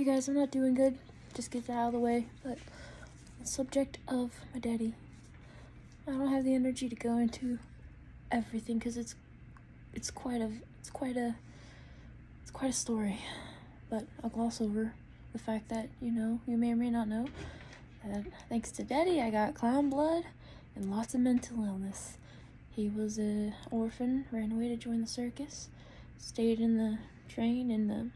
Hey guys, I'm not doing good. Just get that out of the way. But the subject of my daddy, I don't have the energy to go into everything because it's quite a story. But I'll gloss over the fact that you may or may not know that thanks to daddy, I got clown blood and lots of mental illness. He was an orphan, ran away to join the circus, stayed in the train in the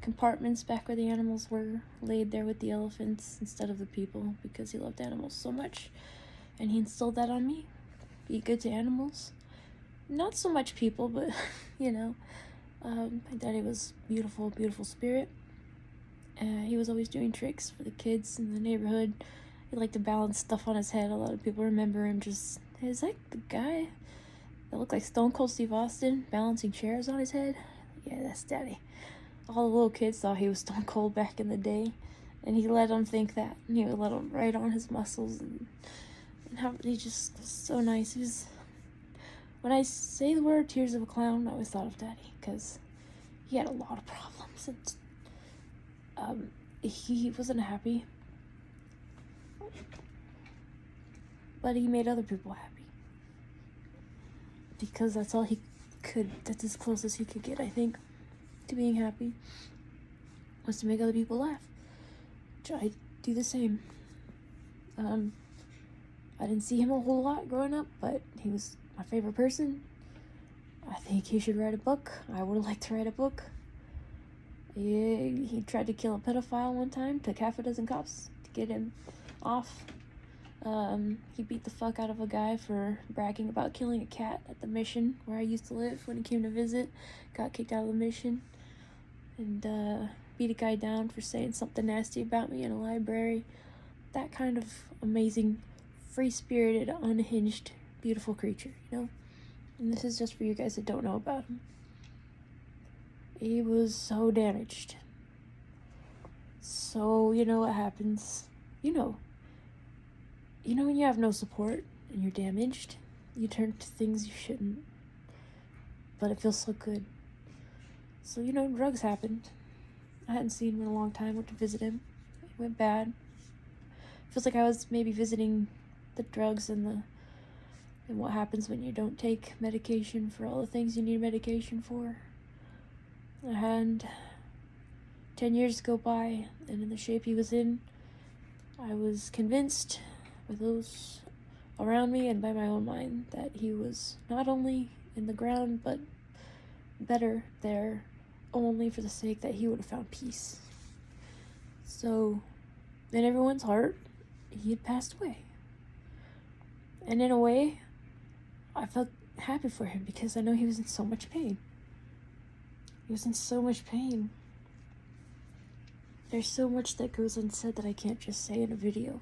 compartments back where the animals were, laid there with the elephants instead of the people because he loved animals so much, and he instilled that on me. Be good to animals, not so much people, but my daddy was beautiful spirit. He was always doing tricks for the kids in the neighborhood. He liked to balance stuff on his head. A lot of people remember him he's like the guy that looked like Stone Cold Steve Austin balancing chairs on his head. Yeah, that's daddy. All the little kids thought he was Stone Cold back in the day, and he let them think that, and he would let them ride on his muscles, and how he just was so nice. When I say the word Tears of a Clown, I always thought of daddy, because he had a lot of problems, and he wasn't happy, but he made other people happy, because that's all he could, that's as close as he could get, I think, to being happy, was to make other people laugh. I do the same. I didn't see him a whole lot growing up, but he was my favorite person. I think he should write a book. I would like to write a book. He tried to kill a pedophile one time, took half a dozen cops to get him off. He beat the fuck out of a guy for bragging about killing a cat at the mission where I used to live when he came to visit. Got kicked out of the mission. And beat a guy down for saying something nasty about me in a library. That kind of amazing, free-spirited, unhinged, beautiful creature, And this is just for you guys that don't know about him. He was so damaged. So, you know what happens? When you have no support and you're damaged, you turn to things you shouldn't. But it feels so good. So, drugs happened. I hadn't seen him in a long time. Went to visit him. It went bad. Feels like I was maybe visiting the drugs and what happens when you don't take medication for all the things you need medication for. And 10 years go by, and in the shape he was in, I was convinced by those around me and by my own mind that he was not only in the ground, but better there, only for the sake that he would have found peace. So, in everyone's heart, he had passed away. And in a way, I felt happy for him because I know he was in so much pain. He was in so much pain. There's so much that goes unsaid that I can't just say in a video.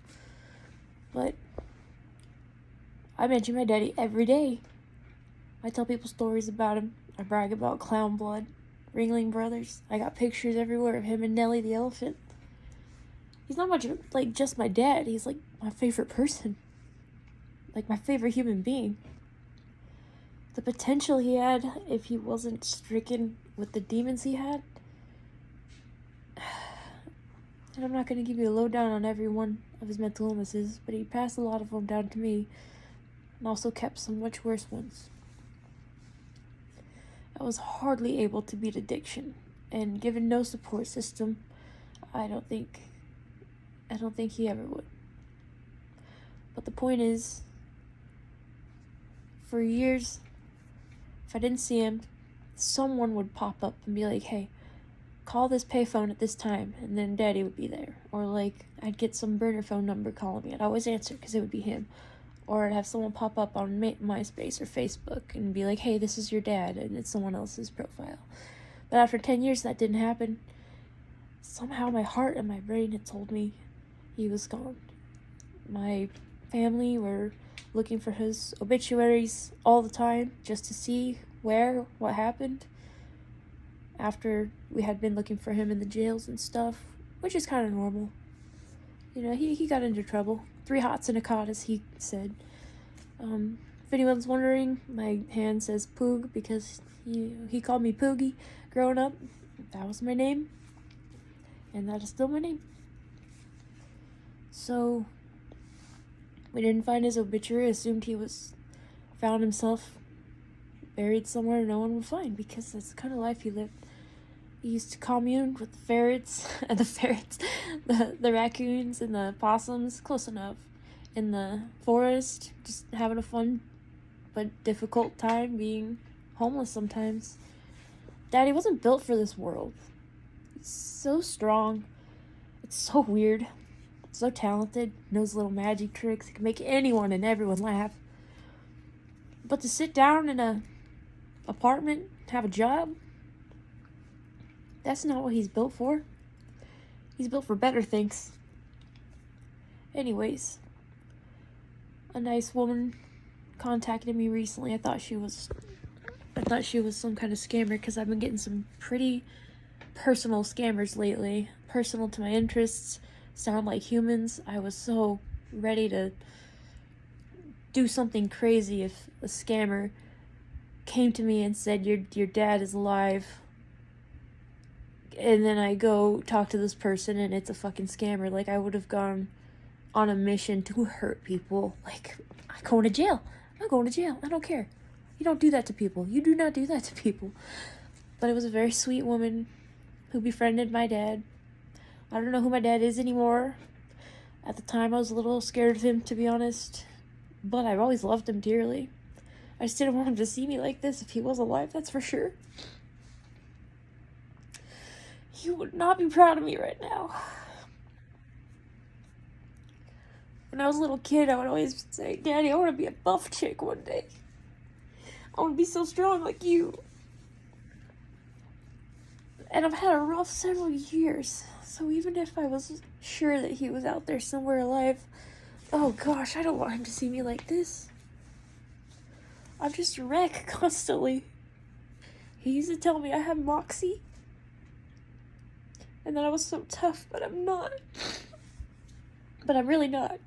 But I mention my daddy every day. I tell people stories about him. I brag about clown blood, Ringling Brothers. I got pictures everywhere of him and Nellie the elephant. He's not much like just my dad. He's like my favorite person. Like my favorite human being. The potential he had if he wasn't stricken with the demons he had. And I'm not going to give you a lowdown on every one of his mental illnesses, but he passed a lot of them down to me, and also kept some much worse ones. I was hardly able to beat addiction, and given no support system, I don't think he ever would. But the point is, for years, if I didn't see him, someone would pop up and be like, hey, call this payphone at this time, and then daddy would be there. Or like, I'd get some burner phone number calling me. I'd always answer because it would be him. Or I'd have someone pop up on MySpace or Facebook and be like, hey, this is your dad, and it's someone else's profile. But after 10 years, that didn't happen. Somehow my heart and my brain had told me he was gone. My family were looking for his obituaries all the time just to see what happened. After we had been looking for him in the jails and stuff, which is kind of normal. He got into trouble. 3 hots and a cot, as he said. If anyone's wondering, my hand says Poog because he called me Poogie growing up. That was my name. And that is still my name. So, we didn't find his obituary, assumed he found himself buried somewhere no one would find, because that's the kind of life he lived. He used to commune with the ferrets, and the raccoons and the possums, close enough, in the forest, just having a fun but difficult time being homeless sometimes. Daddy wasn't built for this world. He's so strong. It's so weird. So talented, knows little magic tricks, he can make anyone and everyone laugh. But to sit down in a apartment, have a job, that's not what he's built for. He's built for better things. Anyways, a nice woman contacted me recently. I thought she was some kind of scammer, because I've been getting some pretty personal scammers lately. Personal to my interests, sound like humans. I was so ready to do something crazy if a scammer came to me and said, your dad is alive. And then I go talk to this person and it's a fucking scammer. Like, I would have gone on a mission to hurt people. Like, I'm going to jail. I'm going to jail. I don't care. You don't do that to people. You do not do that to people. But it was a very sweet woman who befriended my dad. I don't know who my dad is anymore. At the time, I was a little scared of him, to be honest. But I've always loved him dearly. I just didn't want him to see me like this if he was alive, that's for sure. He would not be proud of me right now. When I was a little kid, I would always say, Daddy, I want to be a buff chick one day. I want to be so strong like you. And I've had a rough several years. So even if I was sure that he was out there somewhere alive, oh gosh, I don't want him to see me like this. I'm just a wreck constantly. He used to tell me I have moxie. And that I was so tough, but I'm not. But I'm really not.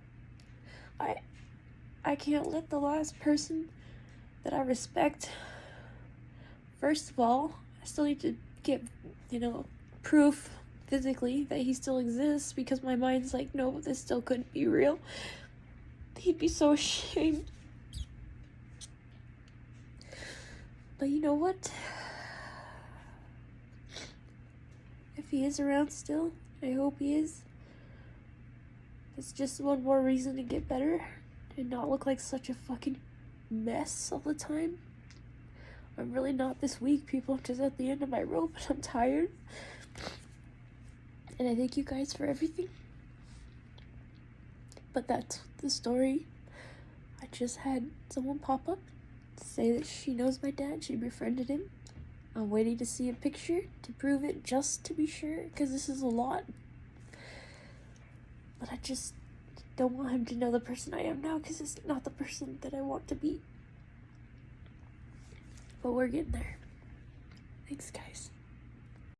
I can't let the last person that I respect. First of all, I still need to get, proof physically that he still exists, because my mind's like, no, this still couldn't be real. He'd be so ashamed. But you know what? If he is around still, I hope he is. It's just one more reason to get better and not look like such a fucking mess all the time. I'm really not this weak, people. I'm just at the end of my rope and I'm tired. And I thank you guys for everything. But that's the story. I just had someone pop up to say that she knows my dad. She befriended him. I'm waiting to see a picture to prove it, just to be sure, because this is a lot. But I just don't want him to know the person I am now, because it's not the person that I want to be. But we're getting there. Thanks, guys.